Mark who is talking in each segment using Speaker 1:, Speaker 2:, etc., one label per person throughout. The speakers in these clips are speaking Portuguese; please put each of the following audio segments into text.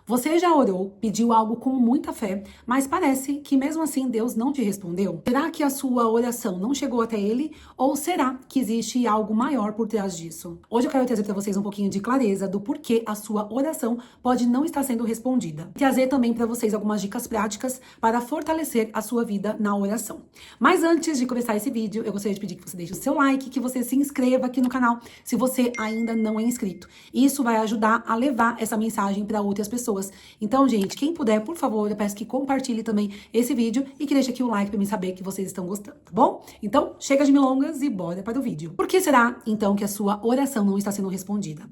Speaker 1: Você já orou, pediu algo com muita fé, mas parece que mesmo assim Deus não te respondeu? Será que a sua oração não chegou até Ele? Ou será que existe algo maior por trás disso? Hoje eu quero trazer para vocês um pouquinho de clareza do porquê a sua oração pode não estar sendo respondida. Trazer também para vocês algumas dicas práticas para fortalecer a sua vida na oração. Mas antes de começar esse vídeo, eu gostaria de pedir que você deixe o seu like, que você se inscreva aqui no canal se você ainda não é inscrito. Isso vai ajudar a levar essa mensagem para outras pessoas. Então, gente, quem puder, por favor, eu peço que compartilhe também esse vídeo e que deixe aqui o like para mim saber que vocês estão gostando, tá bom? Então, chega de milongas e bora para o vídeo. Por que será, então, que a sua oração não está sendo respondida?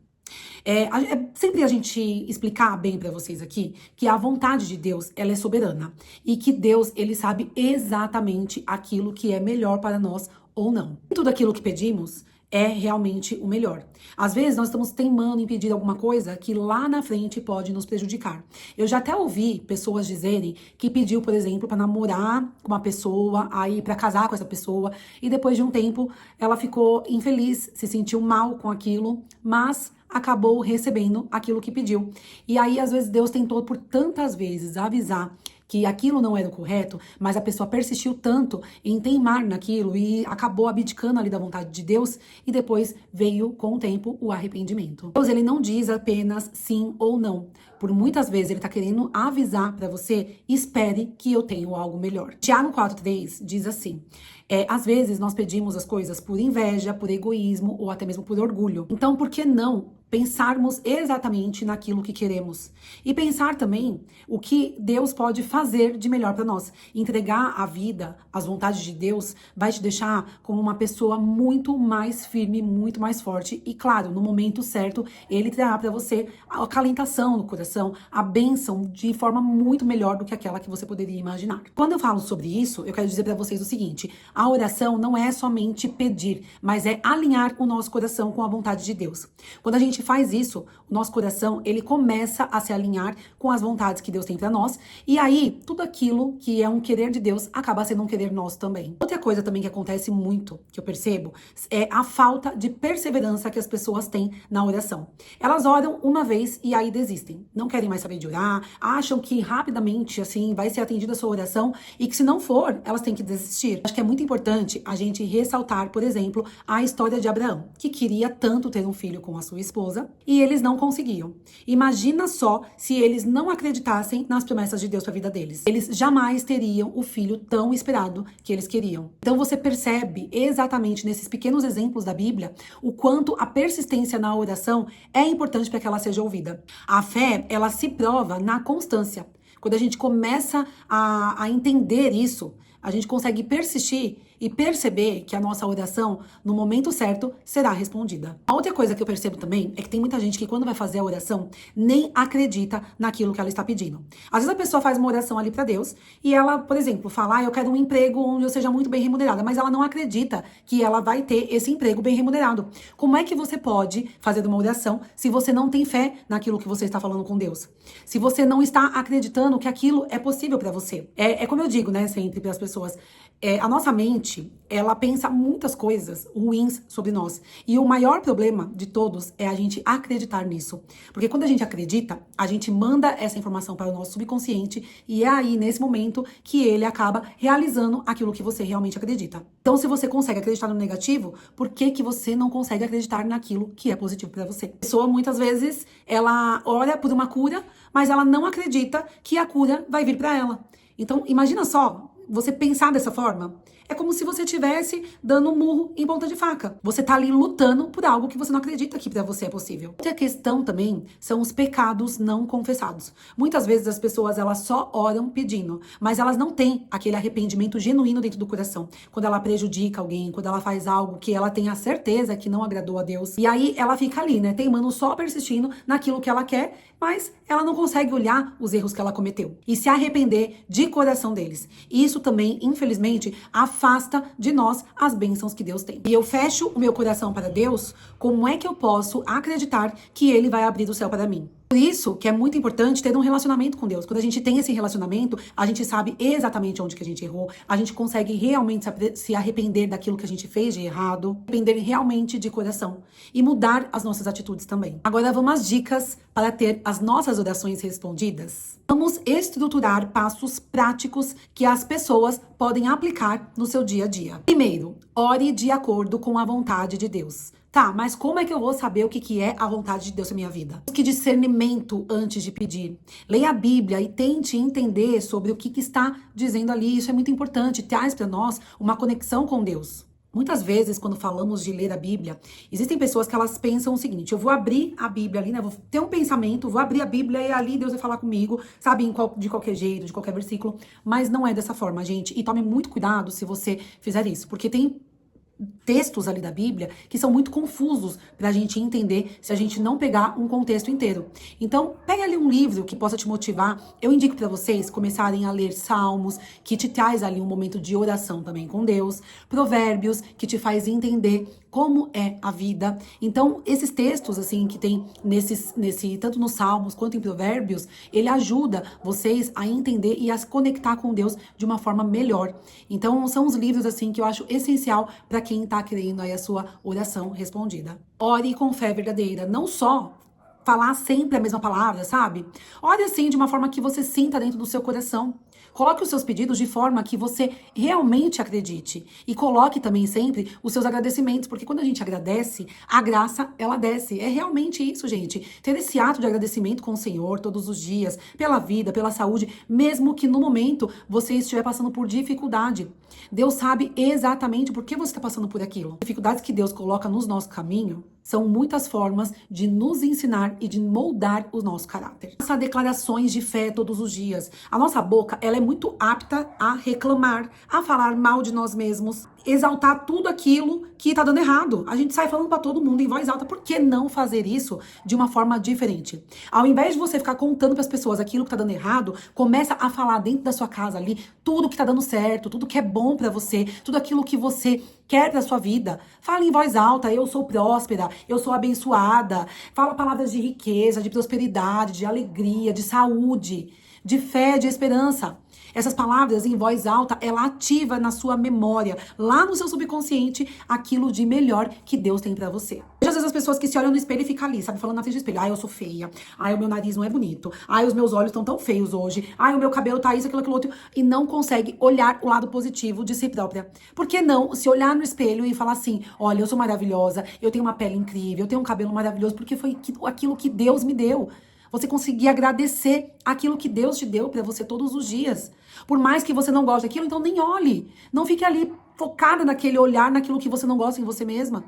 Speaker 1: É sempre a gente explicar bem para vocês aqui que a vontade de Deus, ela é soberana e que Deus, ele sabe exatamente aquilo que é melhor para nós ou não. Tudo aquilo que pedimos é realmente o melhor. Às vezes nós estamos teimando em pedir alguma coisa que lá na frente pode nos prejudicar. Eu já até ouvi pessoas dizerem que pediu, por exemplo, para namorar com uma pessoa, aí para casar com essa pessoa, e depois de um tempo ela ficou infeliz, se sentiu mal com aquilo, mas acabou recebendo aquilo que pediu. E aí, às vezes, Deus tentou por tantas vezes avisar que aquilo não era o correto, mas a pessoa persistiu tanto em teimar naquilo e acabou abdicando ali da vontade de Deus, e depois veio com o tempo o arrependimento. Deus, ele não diz apenas sim ou não. Por muitas vezes ele tá querendo avisar para você: espere que eu tenho algo melhor. Tiago 4:3 diz assim: às vezes nós pedimos as coisas por inveja, por egoísmo ou até mesmo por orgulho. Então, por que não pensarmos exatamente naquilo que queremos? E pensar também o que Deus pode fazer de melhor para nós. Entregar a vida, as vontades de Deus, vai te deixar como uma pessoa muito mais firme, muito mais forte. E claro, no momento certo, Ele trará para você a acalentação no coração, a bênção de forma muito melhor do que aquela que você poderia imaginar. Quando eu falo sobre isso, eu quero dizer para vocês o seguinte: a oração não é somente pedir, mas é alinhar o nosso coração com a vontade de Deus. Quando a gente faz isso, o nosso coração, ele começa a se alinhar com as vontades que Deus tem para nós, e aí tudo aquilo que é um querer de Deus acaba sendo um querer nosso também. Outra coisa também que acontece muito, que eu percebo, é a falta de perseverança que as pessoas têm na oração. Elas oram uma vez e aí desistem. Não querem mais saber de orar, acham que rapidamente, assim, vai ser atendida a sua oração, e que se não for, elas têm que desistir. Acho que é muito importante a gente ressaltar, por exemplo, a história de Abraão, que queria tanto ter um filho com a sua esposa, e eles não conseguiam. Imagina só se eles não acreditassem nas promessas de Deus para a vida deles. Eles jamais teriam o filho tão esperado que eles queriam. Então você percebe exatamente nesses pequenos exemplos da Bíblia o quanto a persistência na oração é importante para que ela seja ouvida. A fé, ela se prova na constância. Quando a gente começa a entender isso, a gente consegue persistir e perceber que a nossa oração, no momento certo, será respondida. A outra coisa que eu percebo também é que tem muita gente que, quando vai fazer a oração, nem acredita naquilo que ela está pedindo. Às vezes a pessoa faz uma oração ali para Deus e ela, por exemplo, fala: eu quero um emprego onde eu seja muito bem remunerada, mas ela não acredita que ela vai ter esse emprego bem remunerado. Como é que você pode fazer uma oração se você não tem fé naquilo que você está falando com Deus? Se você não está acreditando que aquilo é possível para você? É como eu digo, né, sempre para as pessoas, a nossa mente, ela pensa muitas coisas ruins sobre nós. E o maior problema de todos é a gente acreditar nisso. Porque quando a gente acredita, a gente manda essa informação para o nosso subconsciente, e é aí, nesse momento, que ele acaba realizando aquilo que você realmente acredita. Então, se você consegue acreditar no negativo, por que que você não consegue acreditar naquilo que é positivo para você? A pessoa, muitas vezes, ela ora por uma cura, mas ela não acredita que a cura vai vir para ela. Então, imagina só, você pensar dessa forma. É como se você estivesse dando um murro em ponta de faca. Você tá ali lutando por algo que você não acredita que pra você é possível. Outra questão também são os pecados não confessados. Muitas vezes as pessoas, elas só oram pedindo, mas elas não têm aquele arrependimento genuíno dentro do coração. Quando ela prejudica alguém, quando ela faz algo que ela tem a certeza que não agradou a Deus. E aí ela fica ali, né, teimando, só persistindo naquilo que ela quer, mas ela não consegue olhar os erros que ela cometeu e se arrepender de coração deles. E isso também, infelizmente, afasta de nós as bênçãos que Deus tem. E eu fecho o meu coração para Deus, como é que eu posso acreditar que Ele vai abrir o céu para mim? Por isso que é muito importante ter um relacionamento com Deus. Quando a gente tem esse relacionamento, a gente sabe exatamente onde que a gente errou, a gente consegue realmente se arrepender daquilo que a gente fez de errado, arrepender realmente de coração e mudar as nossas atitudes também. Agora vamos às dicas para ter as nossas orações respondidas. Vamos estruturar passos práticos que as pessoas podem aplicar no seu dia a dia. Primeiro, ore de acordo com a vontade de Deus. Tá, mas como é que eu vou saber o que é a vontade de Deus na minha vida? Que discernimento antes de pedir. Leia a Bíblia e tente entender sobre o que está dizendo ali. Isso é muito importante. Traz para nós uma conexão com Deus. Muitas vezes, quando falamos de ler a Bíblia, existem pessoas que elas pensam o seguinte: eu vou abrir a Bíblia ali, né? Vou ter um pensamento, vou abrir a Bíblia e ali Deus vai falar comigo, sabe? De qualquer jeito, de qualquer versículo. Mas não é dessa forma, gente. E tome muito cuidado se você fizer isso, porque tem textos ali da Bíblia que são muito confusos pra gente entender se a gente não pegar um contexto inteiro. Então, pega ali um livro que possa te motivar. Eu indico pra vocês começarem a ler Salmos, que te traz ali um momento de oração também com Deus, Provérbios, que te faz entender como é a vida. Então, esses textos, assim, que tem tanto nos Salmos quanto em Provérbios, ele ajuda vocês a entender e a se conectar com Deus de uma forma melhor. Então, são os livros, assim, que eu acho essencial para quem tá querendo aí a sua oração respondida. Ore com fé verdadeira, não só falar sempre a mesma palavra, sabe? Ore assim de uma forma que você sinta dentro do seu coração. Coloque os seus pedidos de forma que você realmente acredite. E coloque também sempre os seus agradecimentos, porque quando a gente agradece, a graça, ela desce. É realmente isso, gente. Ter esse ato de agradecimento com o Senhor todos os dias, pela vida, pela saúde, mesmo que no momento você estiver passando por dificuldade. Deus sabe exatamente por que você está passando por aquilo. Dificuldades que Deus coloca no nosso caminho são muitas formas de nos ensinar e de moldar o nosso caráter. Faça declarações de fé todos os dias. A nossa boca, ela é muito apta a reclamar, a falar mal de nós mesmos, exaltar tudo aquilo que tá dando errado. A gente sai falando pra todo mundo em voz alta. Por que não fazer isso de uma forma diferente? Ao invés de você ficar contando pras pessoas aquilo que tá dando errado, começa a falar dentro da sua casa ali tudo que tá dando certo, tudo que é bom pra você, tudo aquilo que você quer pra sua vida. Fala em voz alta: eu sou próspera, eu sou abençoada. Fala palavras de riqueza, de prosperidade, de alegria, de saúde, de fé, de esperança. Essas palavras em voz alta, ela ativa na sua memória, lá no seu subconsciente, aquilo de melhor que Deus tem pra você. Às vezes as pessoas que se olham no espelho e ficam ali, sabe, falando na frente do espelho: ai, eu sou feia, ai, o meu nariz não é bonito, ai, os meus olhos estão tão feios hoje, ai, o meu cabelo tá isso, aquilo outro, e não consegue olhar o lado positivo de si própria. Por que não se olhar no espelho e falar assim: olha, eu sou maravilhosa, eu tenho uma pele incrível, eu tenho um cabelo maravilhoso, porque foi aquilo que Deus me deu. Você conseguir agradecer aquilo que Deus te deu pra você todos os dias. Por mais que você não goste daquilo, então nem olhe. Não fique ali focada naquele olhar, naquilo que você não gosta em você mesma.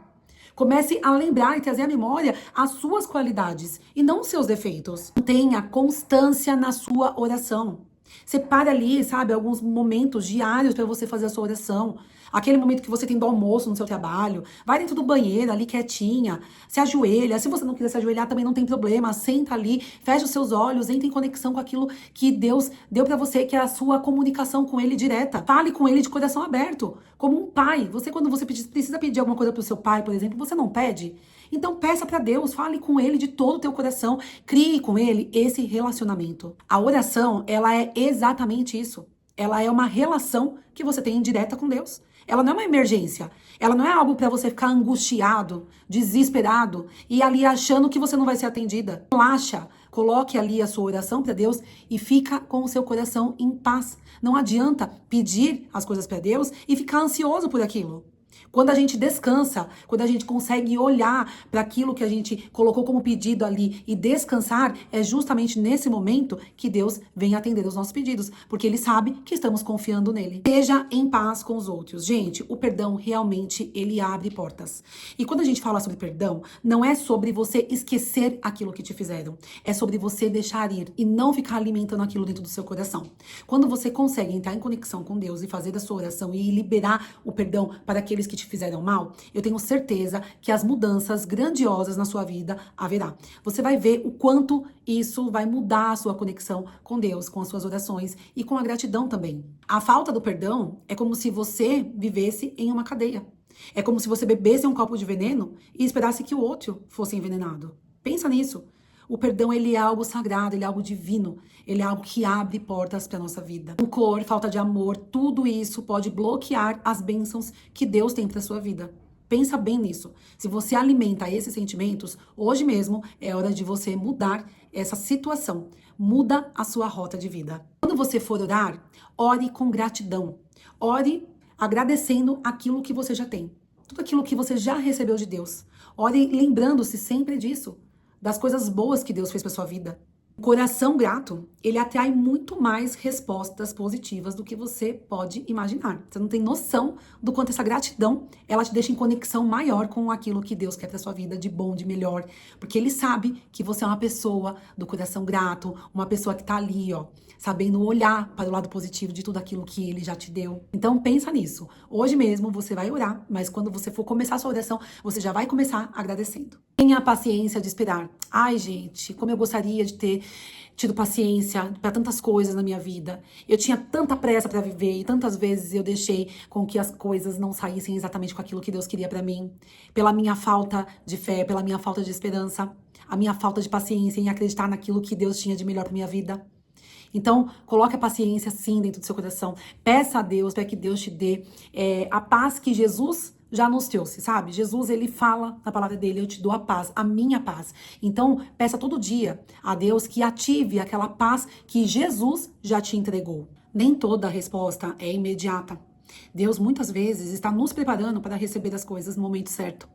Speaker 1: Comece a lembrar e trazer à memória as suas qualidades e não os seus defeitos. Tenha constância na sua oração. Separe ali, sabe, alguns momentos diários para você fazer a sua oração. Aquele momento que você tem do almoço no seu trabalho. Vai dentro do banheiro ali quietinha, se ajoelha. Se você não quiser se ajoelhar, também não tem problema. Senta ali, fecha os seus olhos, entre em conexão com aquilo que Deus deu pra você, que é a sua comunicação com Ele direta. Fale com Ele de coração aberto, como um pai. Quando você precisa pedir alguma coisa pro seu pai, por exemplo, você não pede? Então peça pra Deus, fale com Ele de todo o teu coração. Crie com Ele esse relacionamento. A oração, ela é exatamente isso. Ela é uma relação que você tem direta com Deus. Ela não é uma emergência. Ela não é algo para você ficar angustiado, desesperado e ali achando que você não vai ser atendida. Relaxa, coloque ali a sua oração para Deus e fica com o seu coração em paz. Não adianta pedir as coisas para Deus e ficar ansioso por aquilo. Quando a gente descansa, quando a gente consegue olhar para aquilo que a gente colocou como pedido ali e descansar, é justamente nesse momento que Deus vem atender os nossos pedidos, porque Ele sabe que estamos confiando nele. Seja em paz com os outros. Gente, o perdão realmente, ele abre portas. E quando a gente fala sobre perdão, não é sobre você esquecer aquilo que te fizeram, é sobre você deixar ir e não ficar alimentando aquilo dentro do seu coração. Quando você consegue entrar em conexão com Deus e fazer a sua oração e liberar o perdão para aqueles que te fizeram mal, eu tenho certeza que as mudanças grandiosas na sua vida haverá. Você vai ver o quanto isso vai mudar a sua conexão com Deus, com as suas orações e com a gratidão também. A falta do perdão é como se você vivesse em uma cadeia. É como se você bebesse um copo de veneno e esperasse que o outro fosse envenenado. Pensa nisso. O perdão, ele é algo sagrado, ele é algo divino, ele é algo que abre portas para nossa vida. Rancor, falta de amor, tudo isso pode bloquear as bênçãos que Deus tem para sua vida. Pensa bem nisso. Se você alimenta esses sentimentos, hoje mesmo é hora de você mudar essa situação. Muda a sua rota de vida. Quando você for orar, ore com gratidão. Ore agradecendo aquilo que você já tem. Tudo aquilo que você já recebeu de Deus. Ore lembrando-se sempre disso, das coisas boas que Deus fez para sua vida. O coração grato, ele atrai muito mais respostas positivas do que você pode imaginar. Você não tem noção do quanto essa gratidão, ela te deixa em conexão maior com aquilo que Deus quer para sua vida, de bom, de melhor. Porque ele sabe que você é uma pessoa do coração grato, uma pessoa que tá ali, ó, sabendo olhar para o lado positivo de tudo aquilo que ele já te deu. Então pensa nisso. Hoje mesmo você vai orar, mas quando você for começar a sua oração, você já vai começar agradecendo. Tenha a paciência de esperar. Ai, gente, como eu gostaria de ter tido paciência para tantas coisas na minha vida. Eu tinha tanta pressa para viver e tantas vezes eu deixei com que as coisas não saíssem exatamente com aquilo que Deus queria para mim, pela minha falta de fé, pela minha falta de esperança, a minha falta de paciência em acreditar naquilo que Deus tinha de melhor para minha vida. Então, coloque a paciência sim dentro do seu coração. Peça a Deus para que Deus te dê a paz que Jesus já nos trouxe, sabe? Jesus, ele fala na palavra dele, eu te dou a paz, a minha paz. Então, peça todo dia a Deus que ative aquela paz que Jesus já te entregou. Nem toda resposta é imediata. Deus, muitas vezes, está nos preparando para receber as coisas no momento certo.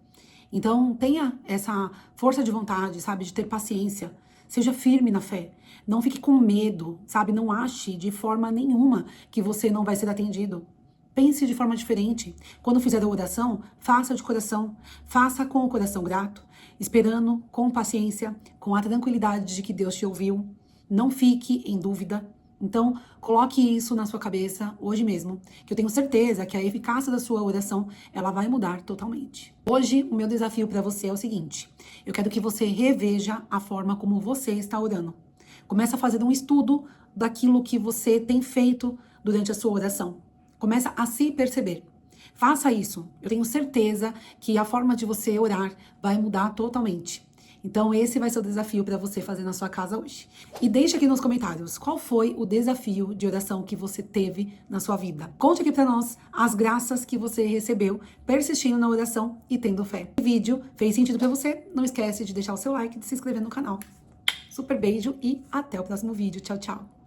Speaker 1: Então, tenha essa força de vontade, sabe? De ter paciência. Seja firme na fé. Não fique com medo, sabe? Não ache de forma nenhuma que você não vai ser atendido. Pense de forma diferente. Quando fizer a oração, faça de coração. Faça com o coração grato, esperando com paciência, com a tranquilidade de que Deus te ouviu. Não fique em dúvida. Então, coloque isso na sua cabeça hoje mesmo, que eu tenho certeza que a eficácia da sua oração, ela vai mudar totalmente. Hoje, o meu desafio para você é o seguinte: eu quero que você reveja a forma como você está orando. Começa a fazer um estudo daquilo que você tem feito durante a sua oração. Começa a se perceber. Faça isso. Eu tenho certeza que a forma de você orar vai mudar totalmente. Então, esse vai ser o desafio para você fazer na sua casa hoje. E deixe aqui nos comentários qual foi o desafio de oração que você teve na sua vida. Conte aqui para nós as graças que você recebeu persistindo na oração e tendo fé. Se o vídeo fez sentido para você, não esquece de deixar o seu like e de se inscrever no canal. Super beijo e até o próximo vídeo. Tchau, tchau.